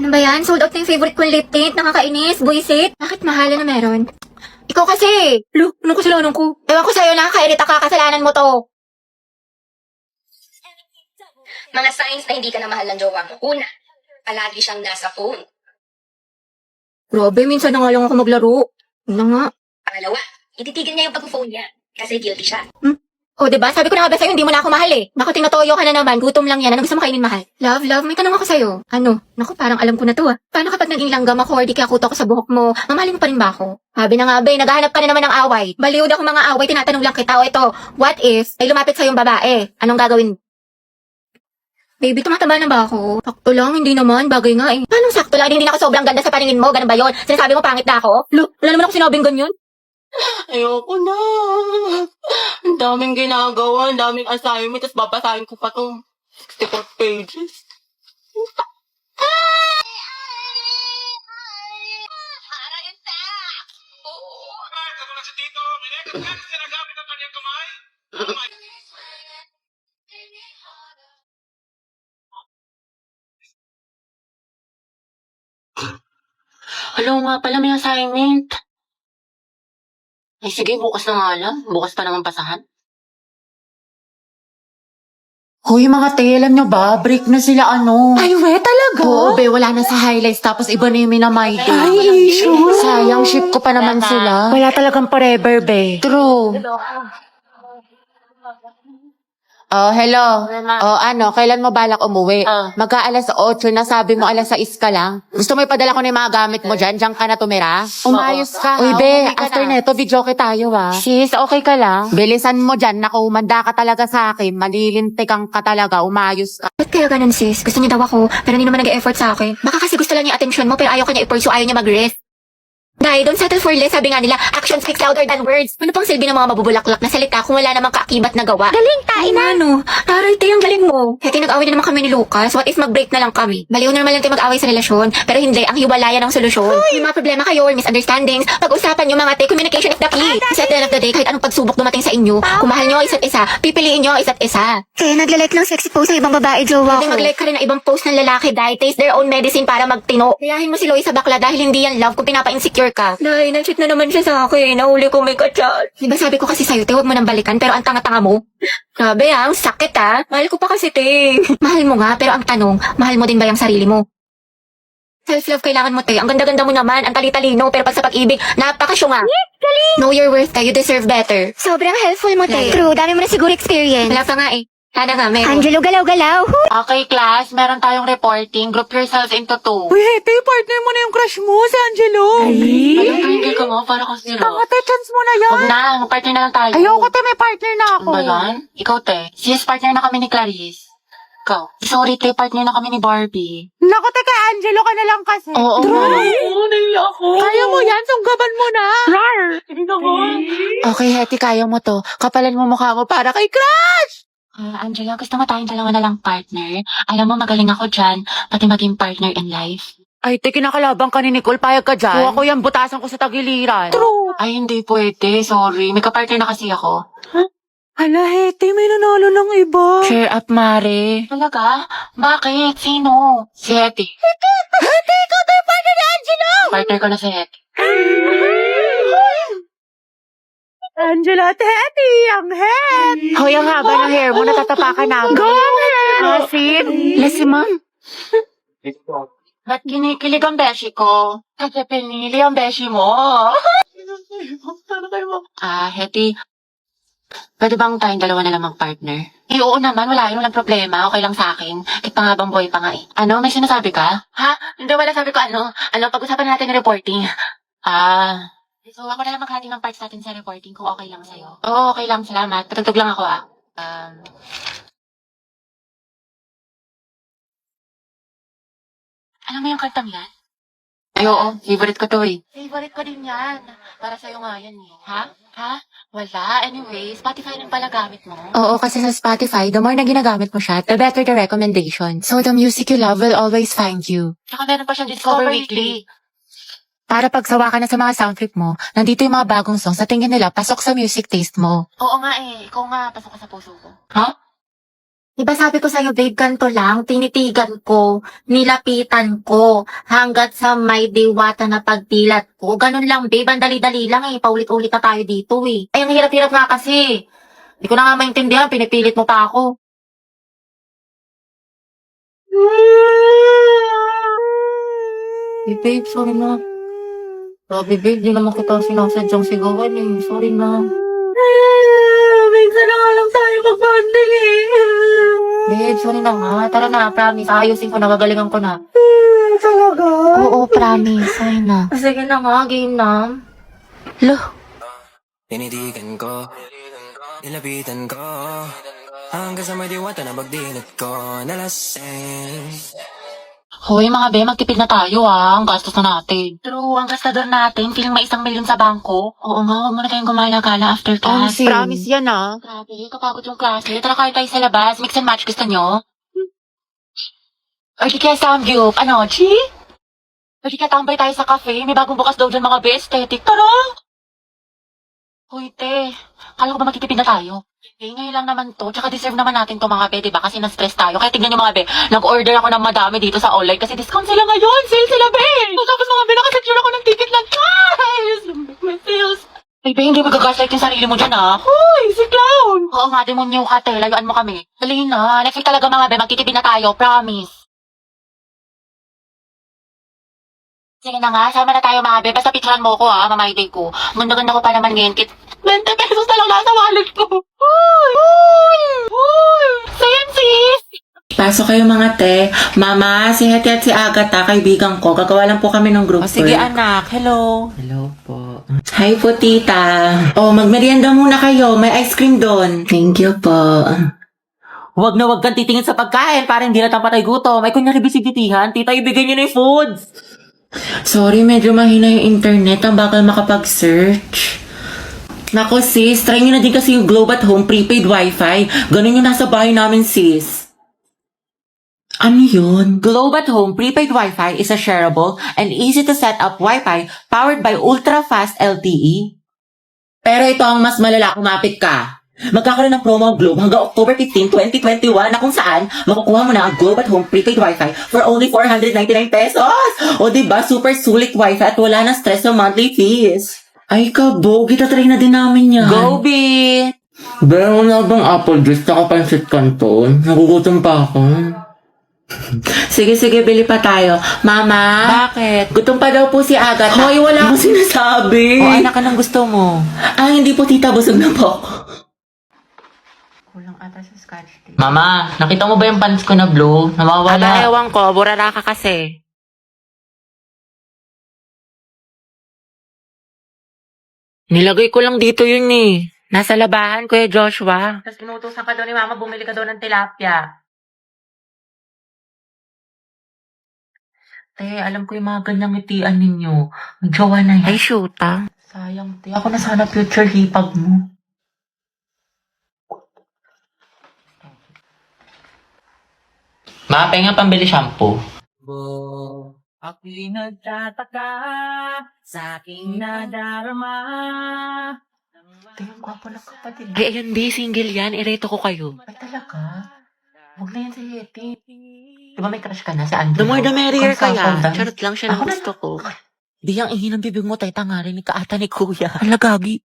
Ano ba yan? Sold out na yung favorite kong lip tint. Nakakainis. Buisit. Bakit mahala na meron? Ikaw kasi! Lo, anong kasalanan ko? Ewan ko sa'yo, nakakairita ka. Kasalanan mo to. Mga signs na hindi ka na mahal ng jowa mo. Una, palagi siyang nasa phone. Grabe, minsan na nga lang ako maglaro. Ano nga? Pangalawa, ititigil niya yung pag-phone niya kasi guilty siya. O, diba? Sabi ko na nga ba sa'yo, hindi mo na ako mahal eh. Baka tinatoyo ka na naman, gutom lang yan. Ano gusto mo kainin, mahal? Love, may tanong ako sa'yo. Ano? Naku, parang alam ko na to ah. Paano kapag naging langgam ako or di kaya kuto ko sa buhok mo, mamahalin mo pa rin ba ako? Sabi na nga ba, naghahanap ka na naman ng away. Baliw ako mga away, tinatanong lang kita. O ito, what if, ay lumapit sa'yo yung babae? Anong gagawin mo? Baby, tumataba na ba ako? Sakto lang, hindi naman. Bagay nga eh. Paano sakto lang? Hindi na ako sobrang ganda sa paningin mo. Ganun ba yun? Sinasabi mo pangit na ako? Lo, wala naman ako sinabing ganyan. Ayoko na. Ang daming ginagawa, ang daming assignment, tapos babasahin ko pa itong 64 pages. Katulad si Tito, minekot sinagamit ang kanyang kamay. Alam nga pala, may assignment. Ay sige, bukas na nga lang. Bukas pa naman pasahan. Hoy mga te, alam nyo ba? Break na sila Ay, we, talaga? Oo, be, wala na sa highlights tapos iba na yung minamay day. Ay, sure. Sayang, ship ko pa naman sila. Wala talagang forever, be. True. Oh, hello. Oh, kailan mo balak umuwi? Magka-alas 8 na, sabi mo alas 6 ka lang. Gusto mo ipadala ko na yung mga gamit mo dyan? Diyan ka na tumira? Umayos ka. Uy, be, after neto, videoke tayo Sis, okay ka lang? Bilisan mo dyan, naku, umanda ka talaga sa akin. Malilintikan ka talaga, umayos ka. Ba't kaya ganun, sis? Gusto niya daw ako, pero hindi naman nag-e-effort sa akin. Baka kasi gusto lang niya attention mo, pero ayaw ka niya i-pursue, ayaw niya mag-rest. Dahil don't settle for less, sabi nga nila, action speaks louder than words. Ano pang silbi ng mga mabubulaklak na salita kung wala namang kaakibat na gawa? Galing, tain na. Ano? Taray, te, ang galing mo. Heti, nag-away na naman kami ni Lucas. What if mag-break na lang kami? Baliw na naman lang tayo mag-away sa relasyon. Pero hindi, ang hiwalayan ang solusyon. May mga problema kayo or misunderstandings. Pag-usapan nyo mga te, communication is the key. Kasi at the end of the day, kahit anong pagsubok dumating sa inyo, kung mahal nyo ang isa't isa, pipiliin nyo ang isa't isa. Kaya naglalike ng sexy post ng ibang babae, jowa ko. Hindi mag-like ka rin ng ibang post ng lalaki dahil taste their own medicine para magtino. Kayahin mo si Loie sa bakla dahil hindi yan love kung pinapa-insecure ka. Nay, na-cheat na naman siya sa akin. Nahuli ko may kachat. Diba sabi ko kasi sa'yo, te, huwag mo nang balikan, pero ang tanga-tanga mo. Grabe ang sakit Mahal ko pa kasi, te. Mahal mo nga, pero ang tanong, mahal mo din ba yung sarili mo? Self-love kailangan mo, te. Ang ganda-ganda mo naman, ang tali-talino, pero pag sa pag-ibig, napakasyunga. Know your worth, te. You deserve better. Sobrang helpful mo, te. True, dami mo na siguro experience. Wala pa nga eh. Sana nga, meron. Angelo, galaw-galaw. Okay, class, meron tayong reporting. Group yourselves into 2. Uy, Hete, partner mo na yung crush mo, si Angelo. Ayun, tumigil ka mo, para kasi zero. Ate, chance mo na yan. Huwag na, mag-partner na lang tayo. Ayoko, te, may partner na ako. Ano ba yan? Ikaw, te. Sis, partner na kami ni Clarice. Ikaw. Sorry, te, partner na kami ni Barbie. Naku, te, kay Angelo ka na lang kasi. Oo, naiya ako. Kaya mo yan, sunggaban mo na. Rar. Hindi naman. Okay, Hetty, kaya mo to. Kapalan mo mukha mo para kay Crush! Angela, gusto mo tayong dalawa na lang partner? Alam mo, magaling ako dyan, pati maging partner in life. Ay, te, kinakalabang ka ni Nicole, payag ka dyan. Kuha ko yan, butasan ko sa tagiliran. True. Ay, hindi pwede. Sorry. May kapartner na kasi ako. Hala, Hete, may nanalo ng iba. Cheer up, Mare. Talaga? Bakit? Sino? Si Hetty. Hete, ikaw tayo partner ni Angelo! Partner ko na si Hetty. Angela, Teddy, ang head! Hoy, ang haba ng hair mo, natatapakan namin. Go ahead! Asin. Yes, si ma'am. Ba't kinikilig ang beshi ko? Kasi pinili ang beshi mo. Hetty. Pwede bang tayong dalawa na lang mag-partner? Eh, oo naman. Walang problema. Okay lang sa akin. Kahit pangabang boy pa nga eh. Ano? May sinasabi ka? Ha? Hindi, wala sabi ko pag-usapan natin ng reporting. So, ako na lang maghati ng parts natin sa reporting kung okay lang sa'yo. Oo, okay lang. Salamat. Patugtog lang ako Alam mo yung kantang yan? Ay, oo. Favorite ko to eh. Favorite ko din yan. Para sa'yo nga yan eh. Ha? Wala. Anyway, Spotify lang pala gamit mo. Oo, kasi sa Spotify, the more na ginagamit mo siya, the better the recommendation. So, the music you love will always find you. Tsaka meron pa siyang Discover Weekly. Para pagsawa ka na sa mga sound trip mo, nandito yung mga bagong songs na tingin nila pasok sa music taste mo. Oo nga eh. Ikaw nga, pasok ka sa puso ko. Ha? Diba sabi ko sa'yo, babe, ganito lang, tinitigan ko, nilapitan ko, hanggat sa may diwata na pagdilat ko. Ganun lang, babe, ang dali-dali lang eh, paulit-ulit na tayo dito eh. Ay, ang hirap-hirap nga kasi. Hindi ko na nga maintindihan, pinipilit mo pa ako. Babe, sorry na. Grabe, babe, di naman kita sinasadyang sigawan eh. Sorry na. Minsan na nga lang tayo mag-bonding eh. Babe, sorry na nga. Tara na, promise. Ayusin ko na, gagalingan ko na. Talaga? Oo, promise. Sorry na. Sige na nga, game na. Lo. Tinitigan ko, nilapitan ko, hanggang sa may diwata na magdilat ko, nalasing. Hoy, mga be, magtipid na tayo ang gastos na natin. True, ang gastador natin, feeling may 1 milyon sa bangko. Oo nga, huwag muna tayong gumala-gala after class. Promise yan ah. Grabe, kapagod yung klase. Tara kayo tayo sa labas, mix and match, gusto nyo? Or di kaya Samgyup, ano, Chi? Or di kaya tambay tayo sa cafe, may bagong bukas daw dyan mga be, aesthetic. Tara! Hoy, te, kala ko ba magtitipid na tayo? Eh, ngayon lang naman to, tsaka deserve naman natin to mga be, diba? Kasi na-stress tayo. Kaya tignan nyo mga be, nag-order ako ng madami dito sa online kasi discount sila ngayon, sale sila be! Tapos mga be, nakasecure ako ng ticket lang, guys! May sales! Ay, be, hindi magagaslight yung sarili mo dyan, ah. Hoy, si Clown! Oo nga, demonyo ka, te, layuan mo kami. Dali na, next week talaga mga be, magtitipid na tayo, promise. Sige na nga, sama na tayo mga be. Basta picturean mo ko ha, mamayday ko. Ganda-ganda ko pa naman ngayon. 20 pesos na lang nasa wallet ko. Hoy! Hoy! Hoy! Same sis! Pasok kayo mga te. Mama, si Hetty at si Agatha, kaibigan ko. Gagawa lang po kami ng group Sige work. anak, hello. Hello po. Hi po, tita. Oh, magmerienda muna kayo. May ice cream doon. Thank you po. Huwag na huwag kang titingin sa pagkain para hindi na tayo patay gutom. May kunyari bisibitihan, tita ibigay niyo na yung foods. Sorry, medyo mahina yung internet. Ang bakal makapag-search. Nako sis, try nyo na din kasi yung Globe at Home prepaid wifi. Ganun yung nasa bahay namin sis. Ano yun? Globe at Home Prepaid Wi-Fi is a shareable and easy to set up Wi-Fi powered by ultra-fast LTE. Pero ito ang mas malala, kumapit ka. Magkakaroon ng promo ang Globe hanggang October 15, 2021 na kung saan makukuha mo na ang Globe at Home prepaid wifi for only 499 pesos. O diba, super sulit wifi at wala na stress sa monthly fees. Ay kabog, itatry na din namin yan. Go, B! Meron na bang apple juice tsaka pansit canton? Nagugutom pa ako. Sige, bili pa tayo. Mama? Bakit? Gutom pa daw po si Agatha. Hoy, wala akong sinasabi. O anak, anong gusto mo? Ah, hindi po tita, busog na po ako. Kulang ata sa scotch tape. Mama, nakita mo ba yung pants ko na blue? Nawawala. ewan ko, burara ka kasi. Nilagay ko lang dito yun eh. Nasa labahan, Kuya Joshua. Tapos inutusan ka daw ni Mama, bumili ka daw ng tilapia. Te, alam ko yung mga ganyang ngitian ninyo. Jowa na yan. Ay, shoot ah. Sayang, te. Ako na sana future hipag mo. Ma, penga pambili shampoo. Ako'y nagtataka sa aking nadarama. Te, ang gwapo ng kapatid. Ay, ayun di, single yan. Ireto ko kayo. Ay, talaga? Huwag na yan si Yeti. Di ba may crush ka na si Andrew? The more the merrier Kung kaya. sasondan. Charot lang siya ng Ako na- gusto ko. Di ang ihi ng bibig mo, tay tangarin ni kaata ni kuya. Alagagi.